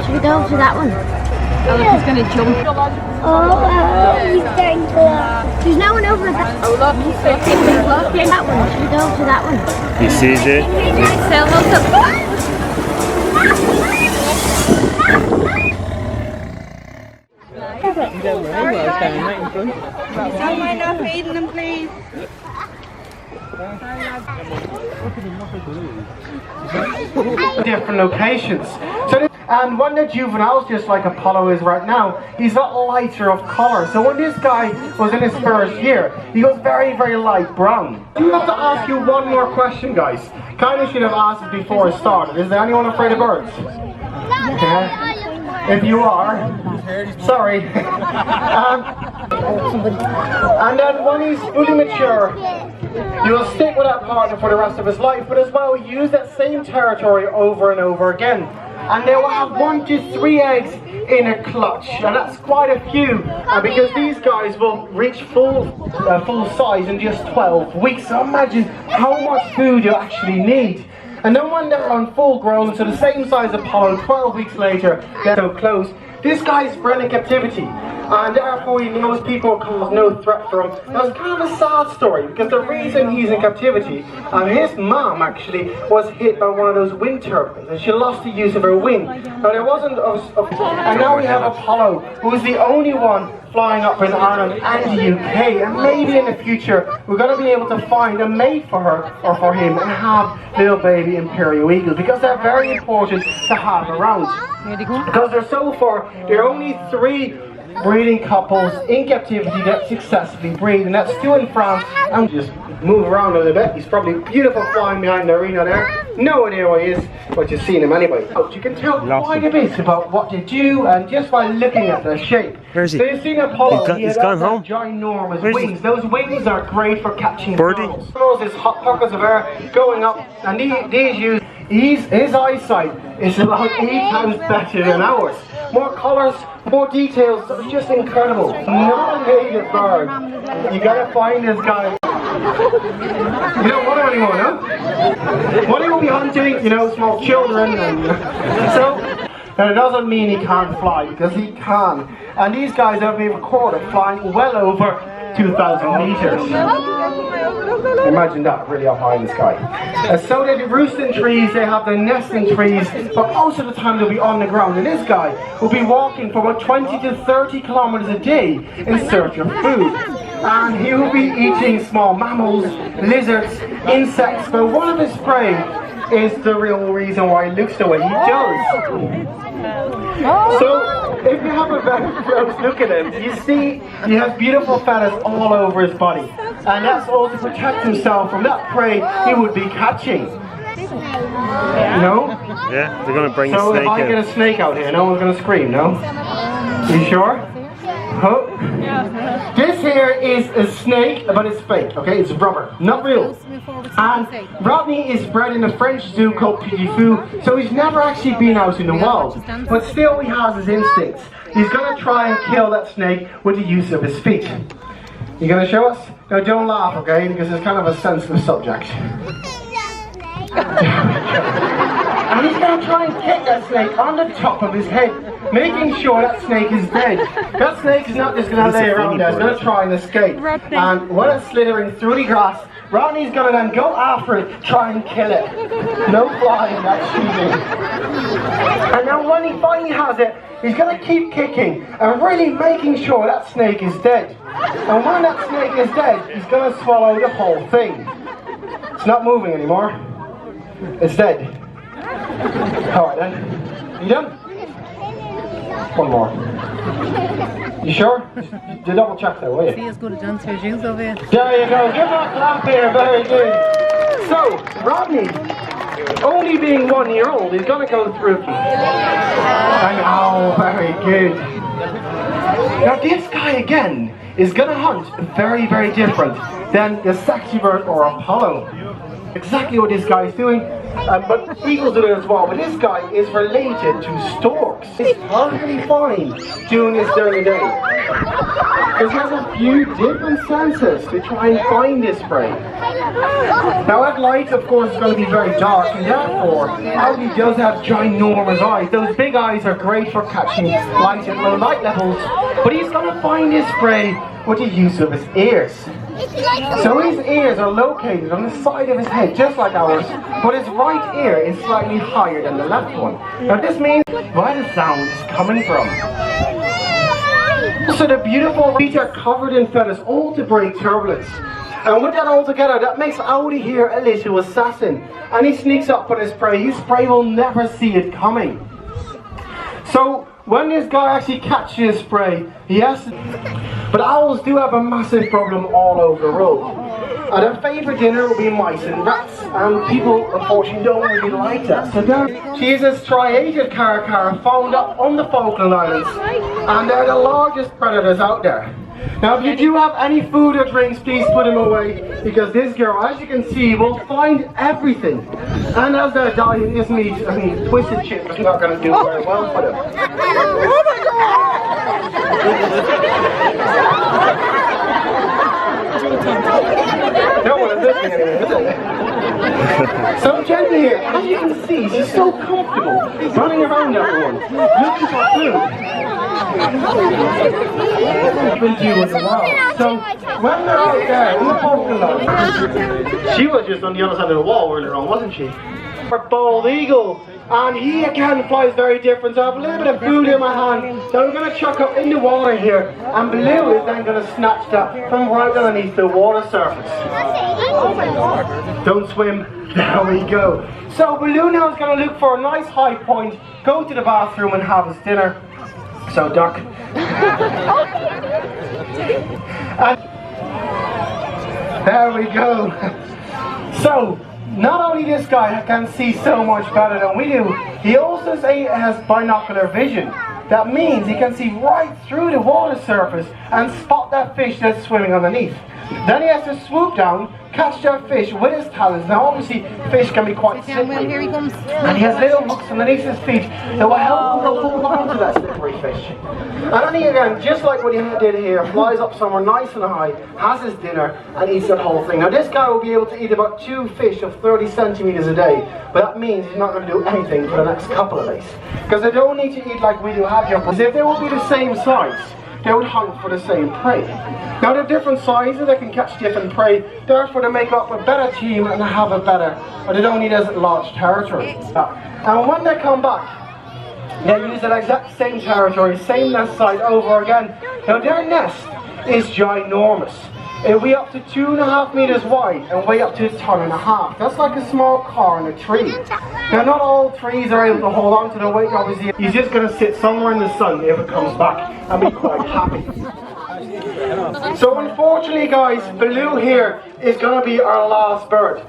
Should we go to that one? Oh, look, he's going to jump. He's going to laugh. There's no one over at that. Oh, look, he's looking. That one. Should we go to that one? He sees it. Sail also. Don't mind us feeding them, please. Different locations. So, and when the juveniles, just like Apollo is right now, he's got lighter of color. So when this guy was in his first year, he was very, very light brown. I do have to ask you one more question, guys. Kind of should have asked it before it started. Is there anyone afraid of birds? Yeah. If you are, sorry. And then when he's fully mature, he will stick with that partner for the rest of his life, but as well use that same territory over and over again. And they will have 1 to 3 eggs in a clutch, and that's quite a few. Because these guys will reach full size in just 12 weeks. So imagine how much food you actually need. And then when they're on full grown, so the same size as Apollo, 12 weeks later, they're so close. This guy's bred in captivity, and therefore most people cause no threat for him. Now it's kind of a sad story, because the reason he's in captivity, his mom actually was hit by one of those wind turbines, and she lost the use of her wing. Now there wasn't, and now we have Apollo, who is the only one flying up in Ireland and the UK, and maybe in the future we're going to be able to find a mate for her or for him and have little baby Imperial Eagles, because they're very important to have around. Because so far there are only 3 breeding couples in captivity that successfully breed, and that's 2 in France. And just move around a little bit. He's probably beautiful flying behind the arena there. No idea where he is, but you've seen him anyway. You can tell quite a bit about what they do, and just by looking at their shape. Where is he? So you've seen Apollo. He's gone home. Ginormous wings. Those wings are great for catching birdie. birds. His hot pockets of air going up, and these use. His eyesight is about 8 times better than ours. More colours, more details, so it's just incredible. Not a native bird. You gotta find this guy. You don't want him anymore, no? What he will be hunting, small children, and so. And it doesn't mean he can't fly, because he can. And these guys have been recorded flying well over 2,000 meters. Imagine that, really up high in the sky. So they roost in trees, they have their nest in trees, but most of the time they'll be on the ground. And this guy will be walking for about 20 to 30 kilometers a day in search of food. And he will be eating small mammals, lizards, insects, but one of his prey is the real reason why he looks the way he does. So, if you have a very close look at him, you see he has beautiful feathers all over his body. And that's all to protect himself from that prey he would be catching. No? Yeah, they're going to bring a snake in. So if I get a snake out here, no one's going to scream, no? You sure? Oh. This here is a snake, but it's fake, okay? It's rubber, not real. And Rodney is bred in a French zoo called Petit Fou, so he's never actually been out in the wild. But still he has his instincts. He's going to try and kill that snake with the use of his feet. You going to show us? No, don't laugh, okay? Because it's kind of a sensitive subject. And he's going to try and kick that snake on the top of his head, making sure that snake is dead. That snake is not just going to lay around there, it's going to try and escape. And when it's slithering through the grass, Rodney's going to then go after it, try and kill it. No flying, that's shooting. And then when he finally has it, he's going to keep kicking and really making sure that snake is dead. And when that snake is dead, he's going to swallow the whole thing. It's not moving anymore. It's dead. Alright then. You done? One more. You sure? You double check there, will you? See, it's good to dance for shoes over here. There you go. Give that clap here. Very good. So, Rodney, only being 1 year old, he's going to go through. And oh, very good. Now this guy again is going to hunt very, very different than the sexy bird or Apollo. Exactly what this guy is doing. But eagles do it as well. But this guy is related to storks. He's perfectly fine doing this during the day. Because he has a few different sensors to try and find this prey. Now at light, of course, it's going to be very dark, and therefore, Algae does have ginormous eyes. Those big eyes are great for catching light at low light levels, but he's going to find his prey with the use of his ears. So his ears are located on the side of his head, just like ours, but his right ear is slightly higher than the left one. Now this means where the sound is coming from. So the beautiful feet are covered in feathers, all to break turbulence. And with that all together, that makes Audi here a little assassin. And he sneaks up on his prey. His prey will never see it coming. So when this guy actually catches his prey, he has to... But owls do have a massive problem all over the world. And their favourite dinner will be mice and rats. And people, unfortunately, don't really like that. So she is a striated caracara found up on the Falkland Islands. And they're the largest predators out there. Now if you do have any food or drinks, please put them away, because this girl, as you can see, will find everything. And as they're dying, this meat, twisted chips is not going to do very well for them. No one is listening anyway, is it? So Jenny here, as you can see, she's so comfortable running around everyone, looking for food. Will do as well. So when they're out there in the Falkland Islands, she was just on the other side of the wall earlier on, wasn't she? For bald eagle, and he again flies very different. So I have a little bit of food in my hand that I'm going to chuck up in the water here, and Blue is then going to snatch that from right underneath the water surface. Don't swim. There we go. So Blue now is going to look for a nice high point, go to the bathroom and have his dinner. So duck. And there we go. So not only this guy can see so much better than we do, he also has binocular vision. That means he can see right through the water surface and spot that fish that's swimming underneath. Then he has to swoop down, catch that fish with his talons. Now obviously fish can be quite slippery. Here he comes. And he has little hooks underneath his feet that will help him to hold on to that slippery fish. And then he again, just like what he did here, flies up somewhere nice and high, has his dinner and eats that whole thing. Now this guy will be able to eat about 2 fish of 30 centimeters a day, but that means he's not going to do anything for the next couple of days. Because they don't need to eat like we do have here. Because if they would be the same size, they would hunt for the same prey. Now they're different sizes, they can catch different prey, therefore they make up a better team and have a better, or they don't need as large territory. And when they come back, they use that exact same territory, same nest site over again. Now their nest is ginormous. It'll be up to 2.5 meters wide and weigh up to 1.5 tons. That's like a small car in a tree. Now not all trees are able to hold on to the weight, obviously. He's just going to sit somewhere in the sun if it comes back and be quite happy. So unfortunately guys, Baloo here is going to be our last bird.